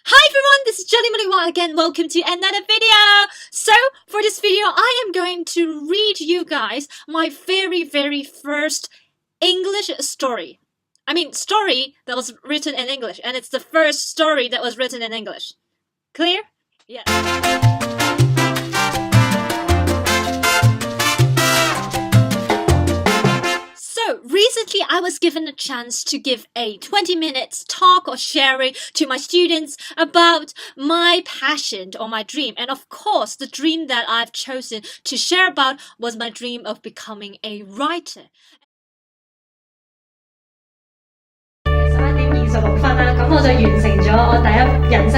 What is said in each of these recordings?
Hi everyone, this is Jelly Maliwa again. Welcome to another video. So for this video, I am going to read you guys my very first English story. Story that was written in English, and it's the first story that was written in English. Clear? Yes. So recently I was given a chance to give a 20 minutes talk or sharing to my students about my passion or my dream. And of course, the dream that I've chosen to share about was my dream of becoming a writer. 11點26分啦，咁我就完成咗我人生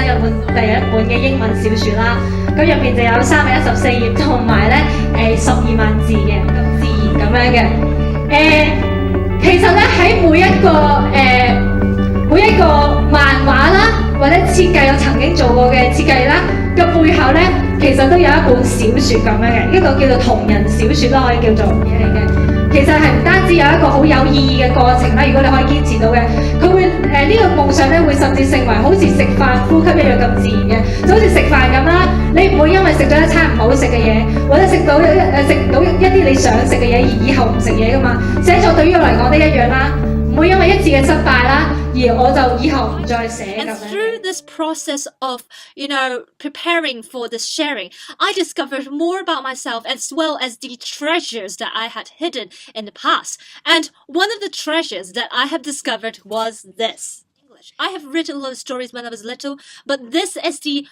第一本嘅英文小説啦。咁入邊就有314頁，同埋咧12萬字嘅，咁自然咁樣嘅。其實咧喺每一個漫畫啦，或者設計我曾經做過嘅設計啦嘅背後咧，其實都有一本小説咁樣嘅，一個叫做同人小説啦，可以叫做嘢嚟嘅。其實係唔單止有一個好有意義嘅過程啦，如果你可以堅持到嘅，佢會呢個夢想咧會甚至成為好似食飯呼吸一樣咁自然嘅，就好似食飯咁啦，你唔會因為食咗一餐唔好食嘅嘢，或者食唔到一啲你想食嘅嘢而以後唔食嘢噶嘛。寫作對於我嚟講都一樣啦，唔會因為一次嘅失敗啦，而我就以後唔再寫咁樣。And through this process of, preparing for this sharing, I discovered more about myself as well as the treasures that I had hidden in the past. And one of the treasures that I have discovered was this. I have written a lot of stories when I was little, but this is the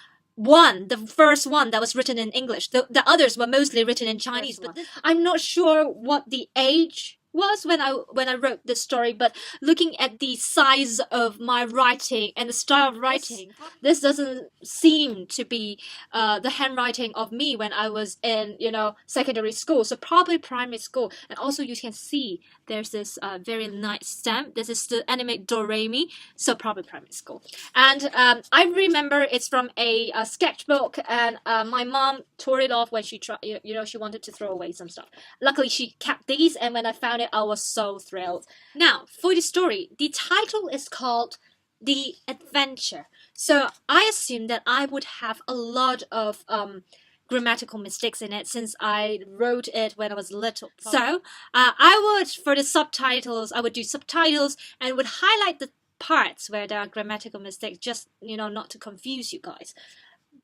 first one that was written in English. The others were mostly written in Chinese, but I'm not sure what the age was when I wrote this story, but looking at the size of my writing and the style of writing, this doesn't seem to be the handwriting of me when I was in secondary school, so probably primary school. And also you can see there's this very nice stamp. This is the anime Doremi, so probably primary school. And I remember it's from a sketchbook, and my mom tore it off when she tried, she wanted to throw away some stuff. Luckily she kept these, and when I found it, I was so thrilled. Now, for the story, the title is called The Adventure. So I assumed that I would have a lot of grammatical mistakes in it since I wrote it when I was little. So for the subtitles, I would do subtitles and would highlight the parts where there are grammatical mistakes, just, not to confuse you guys.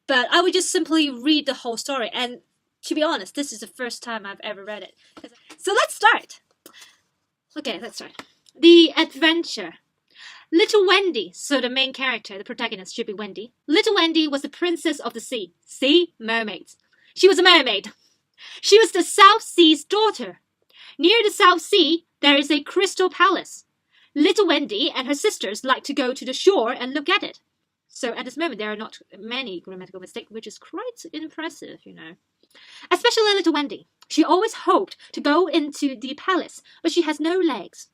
But I would just simply read the whole story, and to be honest, this is the first time I've ever read it. So let's start. Okay, let's start. The Adventure. Little Wendy, so the main character, the protagonist should be Wendy. Little Wendy was the princess of the sea. Sea? Mermaids. She was a mermaid. She was the South Sea's daughter. Near the South Sea, there is a crystal palace. Little Wendy and her sisters like to go to the shore and look at it. So at this moment, there are not many grammatical mistakes, which is quite impressive, Especially little Wendy. She always hoped to go into the palace, but she has no legs.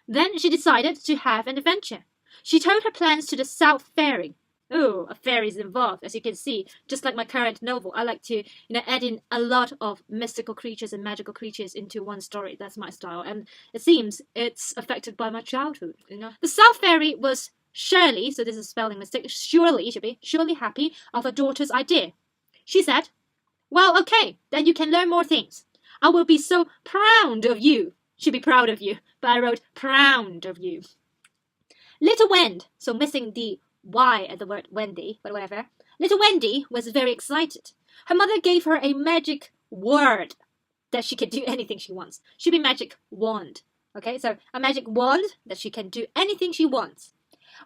Then she decided to have an adventure. She told her plans to the South Fairy. Oh, a fairy is involved, as you can see. Just like my current novel, I like to, add in a lot of mystical creatures and magical creatures into one story. That's my style, and it seems it's affected by my childhood, The South Fairy was Shirley, so this is a spelling mistake. Surely, it should be surely happy of her daughter's idea. She said, "Well, okay, then you can learn more things. I will be so proud of you." Should be proud of you, but I wrote proud of you. Little Wend, so missing the Y at the word Wendy, but whatever. Little Wendy was very excited. Her mother gave her a magic word that she can do anything she wants. Should be magic wand. Okay, so a magic wand that she can do anything she wants.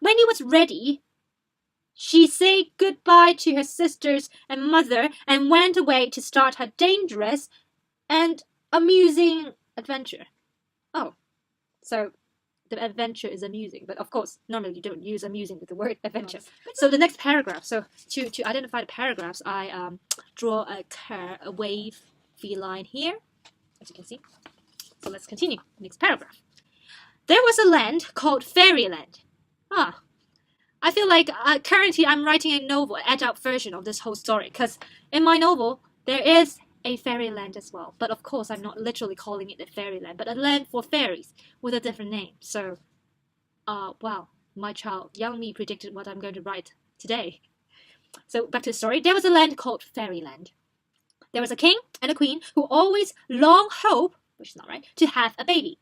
Wendy was ready. She said goodbye to her sisters and mother and went away to start her dangerous and amusing adventure. Oh, so the adventure is amusing, but of course, normally you don't use amusing with the word adventure. So the next paragraph, so to identify the paragraphs, I draw a wavy line here, as you can see. So let's continue. Next paragraph. There was a land called Fairyland. I feel like currently I'm writing a novel, an adult version of this whole story, because in my novel, there is a fairyland as well. But of course, I'm not literally calling it a fairyland, but a land for fairies with a different name. So, wow, my child, young me predicted what I'm going to write today. So back to the story. There was a land called Fairyland. There was a king and a queen who always long hope, which is not right, to have a baby.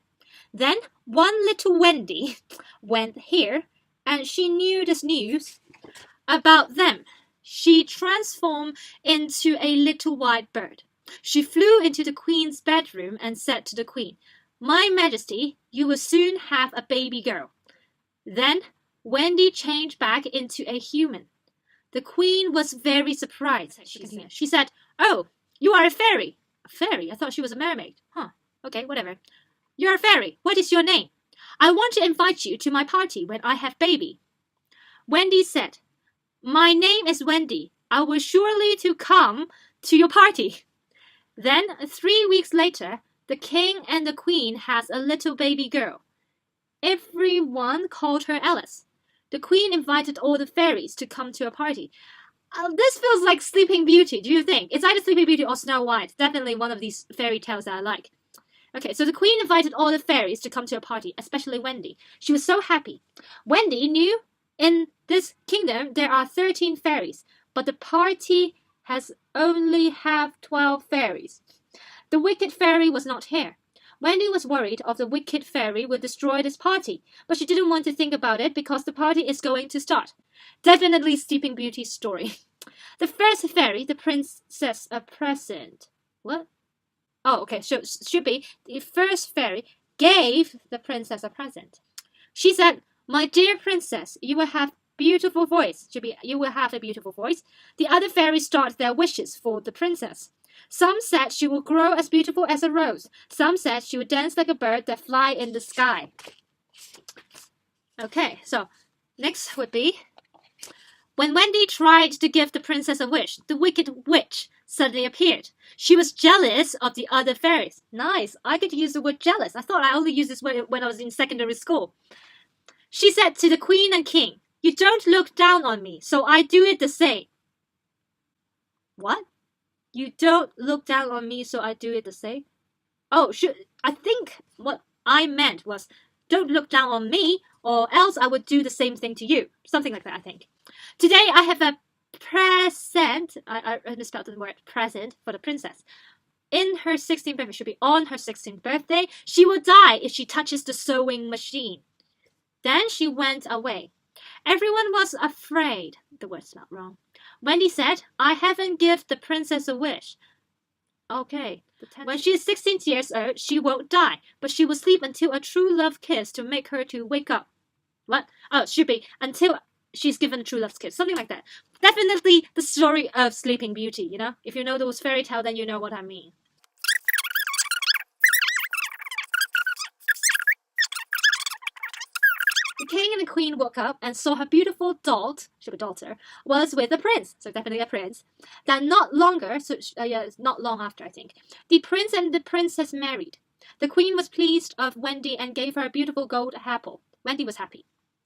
Then one little Wendy went here, and she knew this news about them. She transformed into a little white bird. She flew into the queen's bedroom and said to the queen, "My Majesty, you will soon have a baby girl." Then Wendy changed back into a human. The queen was very surprised. She said, "Oh, you are a fairy." "A fairy? I thought she was a mermaid." "Huh, okay, whatever. You're a fairy. What is your name?" "I want to invite you to my party when I have baby." Wendy said, "My name is Wendy. I will surely to come to your party." Then 3 weeks later, the king and the queen has a little baby girl. Everyone called her Alice. The queen invited all the fairies to come to a party. This feels like Sleeping Beauty, do you think? It's either Sleeping Beauty or Snow White. Definitely one of these fairy tales that I like. Okay, so the queen invited all the fairies to come to a party, especially Wendy. She was so happy. Wendy knew in this kingdom there are 13 fairies, but the party has only have 12 fairies. The wicked fairy was not here. Wendy was worried of the wicked fairy would destroy this party, but she didn't want to think about it because the party is going to start. Definitely Sleeping Beauty's story. The first fairy, the princess, a present. What? Oh, okay, so should be the first fairy gave the princess a present. She said, "My dear princess, you will have beautiful voice." Should be, "You will have a beautiful voice." The other fairies started their wishes for the princess. Some said she will grow as beautiful as a rose. Some said she would dance like a bird that fly in the sky. Okay, so next would be, when Wendy tried to give the princess a wish, the wicked witch suddenly appeared. She was jealous of the other fairies. Nice, I could use the word jealous. I thought I only used this word when I was in secondary school. She said to the queen and king, "You don't look down on me, so I do it the same." What? You don't look down on me, so I do it the same? Oh, I think what I meant was, don't look down on me, or else I would do the same thing to you. Something like that, I think. Today I have a present, I misspelled the word present, for the princess. In her 16th birthday, should be on her 16th birthday, she will die if she touches the sewing machine. Then she went away. Everyone was afraid. The word spelled wrong. Wendy said, "I haven't given the princess a wish." Okay. When she is 16 years old, she won't die, but she will sleep until a true love kiss to make her to wake up. What? Oh, should be until she's given a true love kiss. Something like that. Definitely the story of Sleeping Beauty, you know? If you know those fairy tales, then you know what I mean. The king and the queen woke up and saw her beautiful daughter, was with a prince, so definitely a prince. Then not long after, I think, the prince and the princess married. The queen was pleased of Wendy and gave her a beautiful gold apple. Wendy was happy.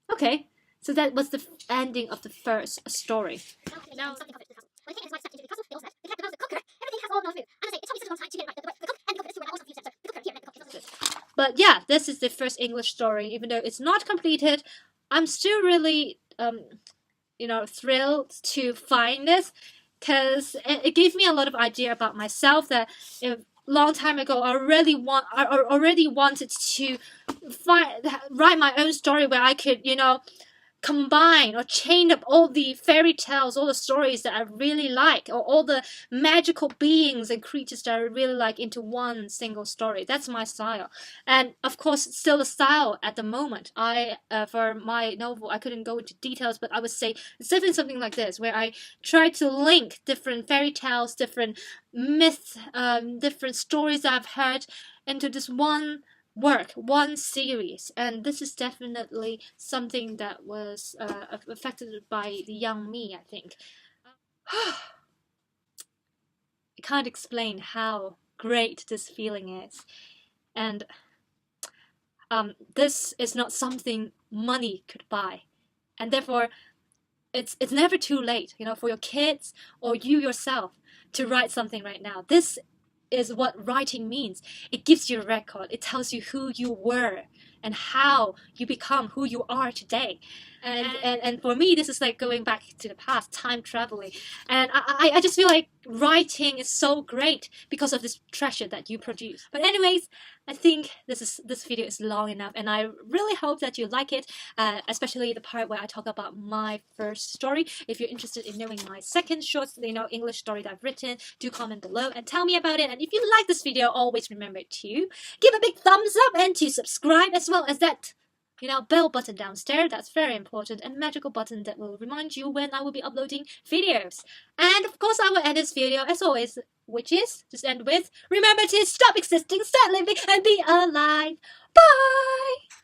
Okay, so that was the ending of the first story. Okay, now something happened to the castle. When the king and his wife stepped into the castle, they all said, "The captain knows the cooker. Everything has all nice food." And I say, "It took me such a long time to get it right. The cook and the cooker is two, and I was confused. So the cooker here and the cook is also. But yeah, this is the first English story. Even though it's not completed, I'm still really, thrilled to find this, because it gave me a lot of idea about myself that long time ago I already wanted to write my own story where I could, combine or chain up all the fairy tales, all the stories that I really like, or all the magical beings and creatures that I really like into one single story. That's my style. And of course, still the style at the moment. For my novel, I couldn't go into details, but I would say it's definitely something like this, where I try to link different fairy tales, different myths, different stories I've heard into this one series, and this is definitely something that was affected by the young me, I think. I can't explain how great this feeling is, and this is not something money could buy, and therefore it's never too late, for your kids or you yourself to write something right now. This is what writing means. It gives you a record. It tells you who you were and how you become who you are today. And for me, this is like going back to the past, time traveling. And I just feel like writing is so great because of this treasure that you produce. But anyways, I think this video is long enough, and I really hope that you like it, especially the part where I talk about my first story. If you're interested in knowing my second short, English story that I've written, do comment below and tell me about it. And if you like this video, always remember to give a big thumbs up and to subscribe, as well as that bell button downstairs. That's very important, and magical button that will remind you when I will be uploading videos. And of course, I will end this video as always, which is just end with, remember to stop existing, start living, and be alive. Bye.